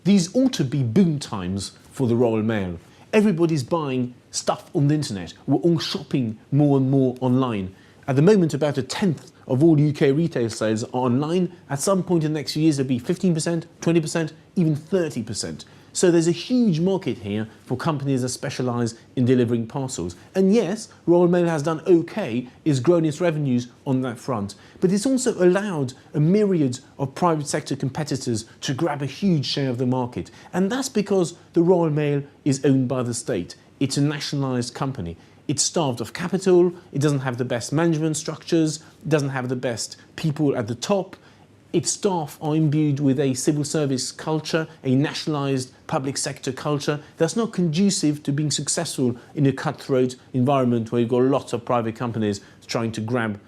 These ought to be boom times for the Royal Mail. Everybody's buying stuff on the internet. We're all shopping more and more online. At the moment, about a tenth of all UK retail sales are online. At some point in the next few years, it'll be 15%, 20%, even 30%. So there's a huge market here for companies that specialise in delivering parcels. And yes, Royal Mail has done okay, it's grown its revenues on that front. But it's also allowed a myriad of private sector competitors to grab a huge share of the market. And that's because the Royal Mail is owned by the state. It's a nationalised company. It's starved of capital, it doesn't have the best management structures, it doesn't have the best people at the top. Its staff are imbued with a civil service culture, a nationalised public sector culture that's not conducive to being successful in a cutthroat environment where you've got lots of private companies trying to grab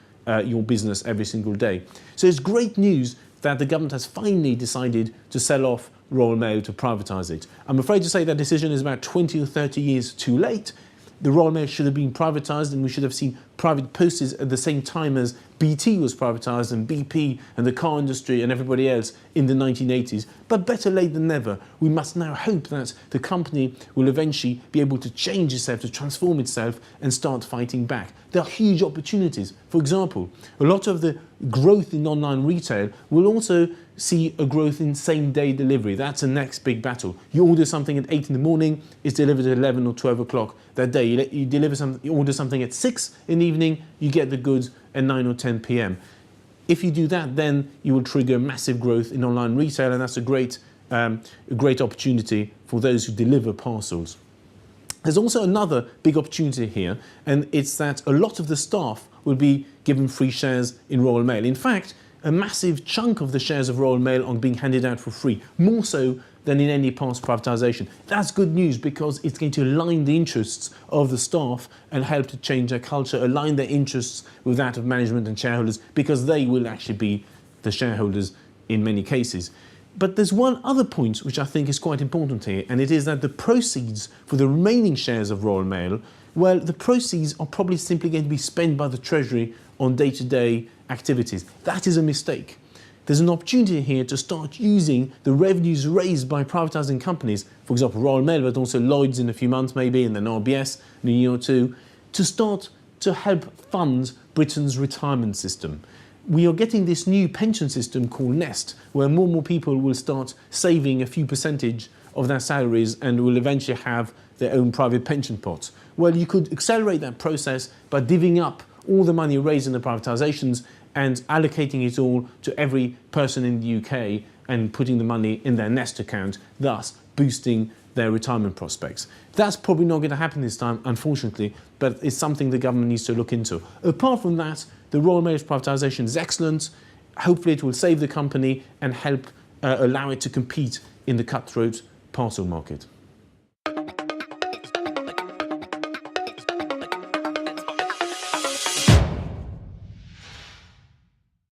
your business every single day. So it's great news that the government has finally decided to sell off Royal Mail to privatise it. I'm afraid to say that decision is about 20 or 30 years too late. The Royal Mail should have been privatised, and we should have seen private postage at the same time as BT was privatised and BP and the car industry and everybody else in the 1980s. But better late than never. We must now hope that the company will eventually be able to change itself, to transform itself and start fighting back. There are huge opportunities. For example, a lot of the growth in online retail will also see a growth in same-day delivery. That's the next big battle. You order something at 8 in the morning, it's delivered at 11 or 12 o'clock that day. You order something at 6 in the evening, you get the goods at 9 or 10 p.m. If you do that, then you will trigger massive growth in online retail, and that's a great opportunity for those who deliver parcels. There's also another big opportunity here, and it's that a lot of the staff will be given free shares in Royal Mail. In fact, a massive chunk of the shares of Royal Mail are being handed out for free, more so than in any past privatisation. That's good news because it's going to align the interests of the staff and help to change their culture, align their interests with that of management and shareholders, because they will actually be the shareholders in many cases. But there's one other point which I think is quite important here, and it is that the proceeds for the remaining shares of Royal Mail, well, the proceeds are probably simply going to be spent by the Treasury on day-to-day activities. That is a mistake. There's an opportunity here to start using the revenues raised by privatising companies, for example Royal Mail, but also Lloyds in a few months maybe, and then RBS in a year or two, to start to help fund Britain's retirement system. We are getting this new pension system called Nest, where more and more people will start saving a few percentage of their salaries and will eventually have their own private pension pots. Well, you could accelerate that process by divvying up all the money raised in the privatisations and allocating it all to every person in the UK and putting the money in their Nest account, thus boosting their retirement prospects. That's probably not going to happen this time, unfortunately, but it's something the government needs to look into. Apart from that, the Royal Mail's privatisation is excellent. Hopefully it will save the company and help allow it to compete in the cutthroat parcel market.